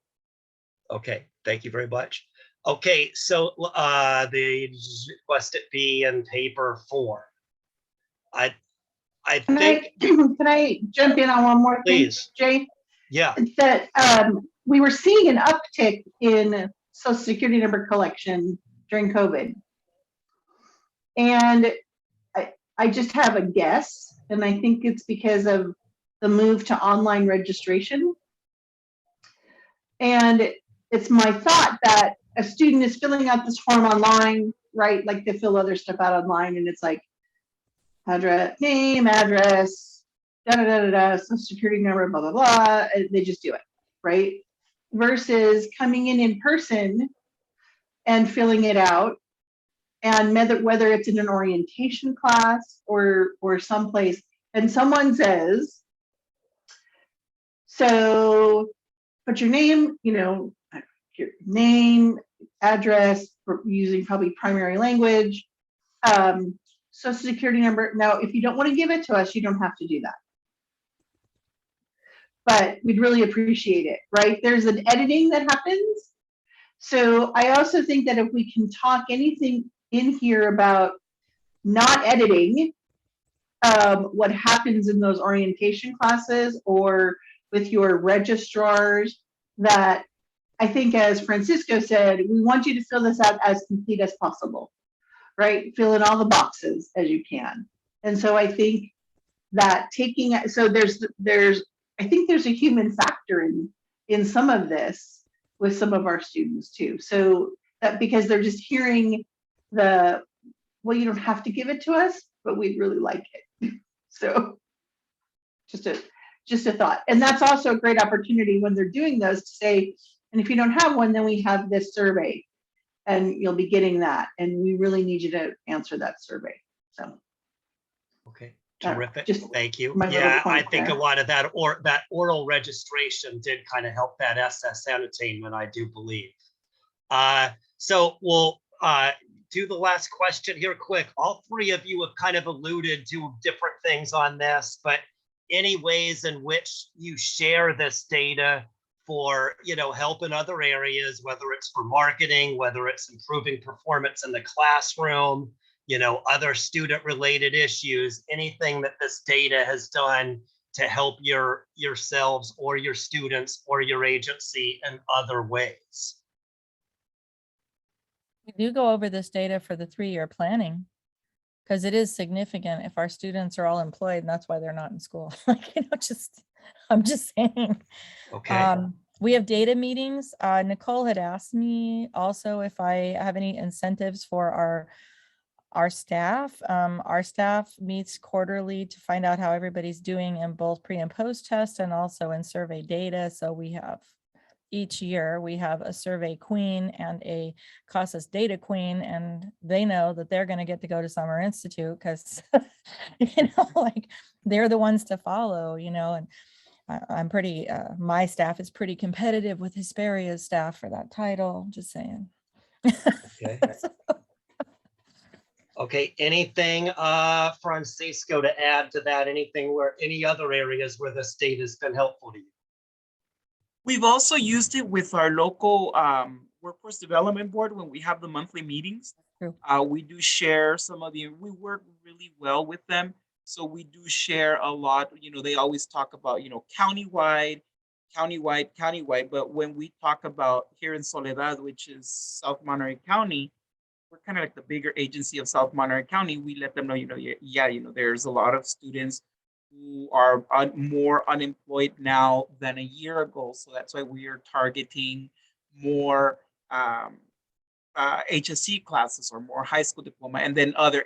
Okay, thank you very much. Okay, so the request it be in paper 4. I Can think, can I jump in on one more thing, please, Jay? yeah, That we were seeing an uptick in Social Security number collection during COVID. And I just have a guess, and I think it's because of the move to online registration. And it's my thought that a student is filling out this form online, right? Like they fill other stuff out online, and it's like address, name, address, da da da da da, social security number, blah blah blah. And they just do it, right? Versus coming in person and filling it out, and whether it's in an orientation class or someplace, and someone says, so put your name, your name, address, using probably primary language, social security number. Now, if you don't want to give it to us, you don't have to do that. But we'd really appreciate it, right? There's an editing that happens. So I also think that if we can talk anything in here about not editing what happens in those orientation classes or with your registrars, that I think, as Francisco said, we want you to fill this out as complete as possible, right? Fill in all the boxes as you can. And so I think that I think there's a human factor in some of this with some of our students too. So that because they're just hearing well, you don't have to give it to us, but we'd really like it. So just a thought. And that's also a great opportunity when they're doing those to say, and if you don't have one, then we have this survey and you'll be getting that. And we really need you to answer that survey. So. okay, terrific, thank you. My little Yeah, I point think there. a lot of that oral registration did kind of help that SS entertainment, I do believe. So we'll do the last question here quick. All three of you have kind of alluded to different things on this, but any ways in which you share this data for, help in other areas, whether it's for marketing, whether it's improving performance in the classroom, other student related issues, anything that this data has done to help yourselves or your students or your agency in other ways. We do go over this data for the 3-year planning because it is significant if our students are all employed, and that's why they're not in school. I'm just saying. Okay. We have data meetings. Nicole had asked me also if I have any incentives for our staff. Our staff meets quarterly to find out how everybody's doing in both pre and post test and also in survey data. So we have each year we have a survey queen and a CASAS data queen, and they know that they're going to get to go to Summer Institute because, they're the ones to follow, and I'm pretty, my staff is pretty competitive with Hesperia's staff for that title, just saying. Okay. Okay, anything, Francisco, to add to that? Any other areas where this data has been helpful to you? We've also used it with our local workforce development board when we have the monthly meetings. True. We do share we work really well with them. So we do share a lot, they always talk about, countywide, but when we talk about here in Soledad, which is South Monterey County, we're kind of like the bigger agency of South Monterey County. We let them know, there's a lot of students who are more unemployed now than a year ago. So that's why we are targeting more HSC classes or more high school diploma, and then other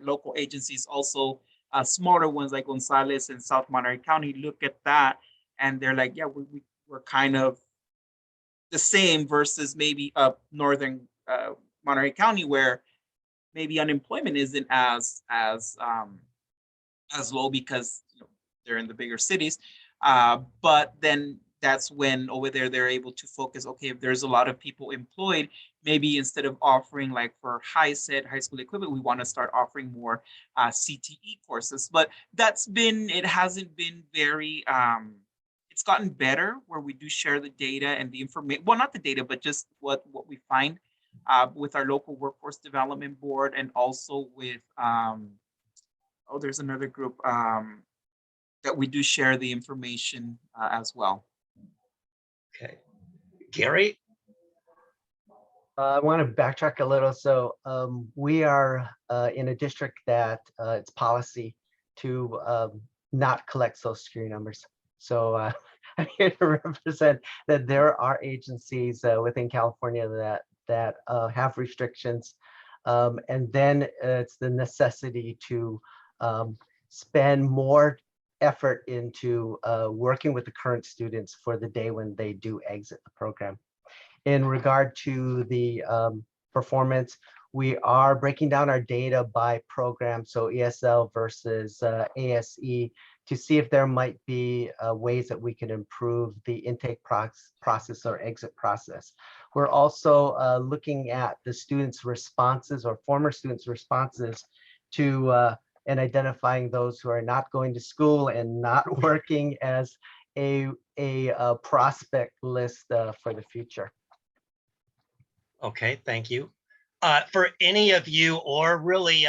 local agencies also, smaller ones like Gonzales and South Monterey County look at that and they're like, yeah, we're kind of the same versus maybe up northern Monterey County where maybe unemployment isn't as low because they're in the bigger cities. But then that's when over there they're able to focus, okay, if there's a lot of people employed, maybe instead of offering like for high school equivalent, we want to start offering more CTE courses. But it hasn't been very, it's gotten better where we do share the data and the information. Well, not the data, but just what we find with our local workforce development board, and also with there's another group that we do share the information as well. Okay. Gary? I want to backtrack a little. So we are in a district that it's policy to not collect Social Security numbers. So I'm here to represent that there are agencies within California that have restrictions. And then it's the necessity to spend more effort into working with the current students for the day when they do exit the program. In regard to the performance, we are breaking down our data by program, so ESL versus ASE, to see if there might be ways that we can improve the intake process or exit process. We're also looking at the students' responses or former students' responses to and identifying those who are not going to school and not working as a prospect list for the future. Okay, thank you. For any of you, or really,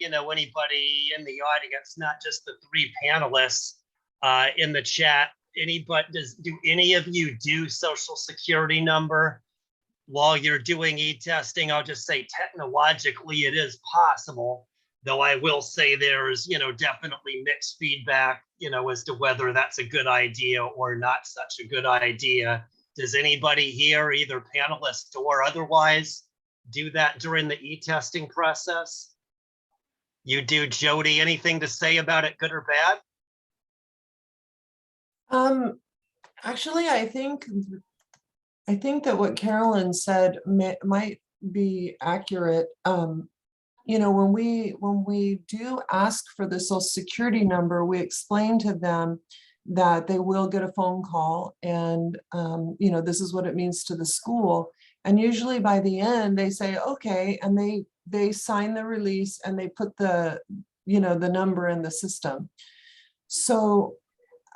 anybody in the audience, not just the three panelists in the chat, do any of you do Social Security number while you're doing e-testing? I'll just say technologically it is possible, though I will say there's, definitely mixed feedback, as to whether that's a good idea or not such a good idea. Does anybody here, either panelist or otherwise, do that during the e-testing process? You do, Jody. Anything to say about it, good or bad? Actually, I think that what Carolyn said might be accurate. When we do ask for the Social Security number, we explain to them that they will get a phone call, and this is what it means to the school. And usually by the end they say okay, and they sign the release and they put the number in the system. So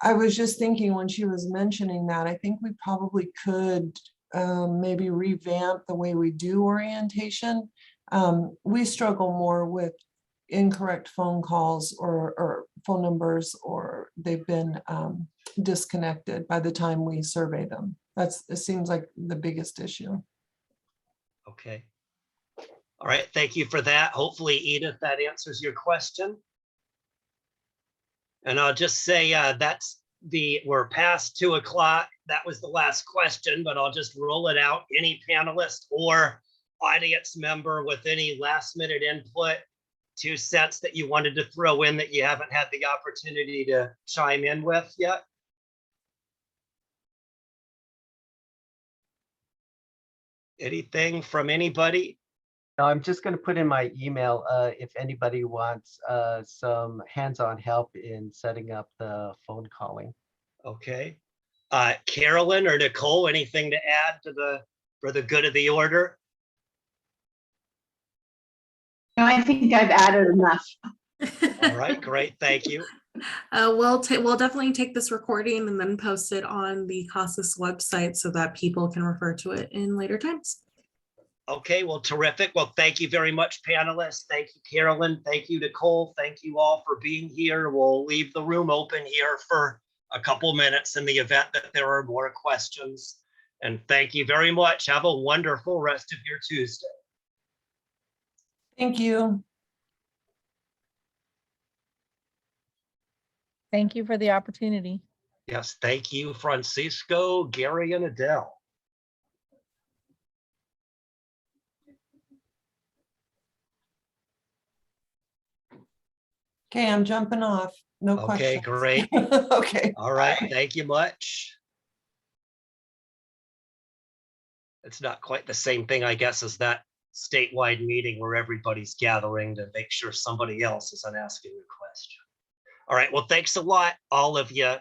I was just thinking when she was mentioning that, I think we probably could maybe revamp the way we do orientation. We struggle more with incorrect phone calls or phone numbers, or they've been disconnected by the time we survey them. It seems like the biggest issue. Okay. All right, thank you for that. Hopefully, Edith, that answers your question. And I'll just say we're past 2 o'clock. That was the last question, but I'll just roll it out. Any panelist or audience member with any last minute input, 2 cents that you wanted to throw in that you haven't had the opportunity to chime in with yet? Anything from anybody? Now, I'm just going to put in my email if anybody wants some hands-on help in setting up the phone calling. Okay. Carolyn or Nicole, anything to add for the good of the order? No, I think I've added enough. All right, great, thank you. We'll definitely take this recording and then post it on the CASAS website so that people can refer to it in later times. Okay, well, terrific. Well, thank you very much, panelists. Thank you, Carolyn. Thank you, Nicole. Thank you all for being here. We'll leave the room open here for a couple minutes in the event that there are more questions. And thank you very much. Have a wonderful rest of your Tuesday. Thank you. Thank you for the opportunity. Yes, thank you, Francisco, Gary, and Adele. Okay, I'm jumping off. No Okay, questions. great. Okay. All right, Bye. thank you much. It's not quite the same thing, I guess, as that statewide meeting where everybody's gathering to make sure somebody else isn't asking a question. All right, well, thanks a lot, all of you,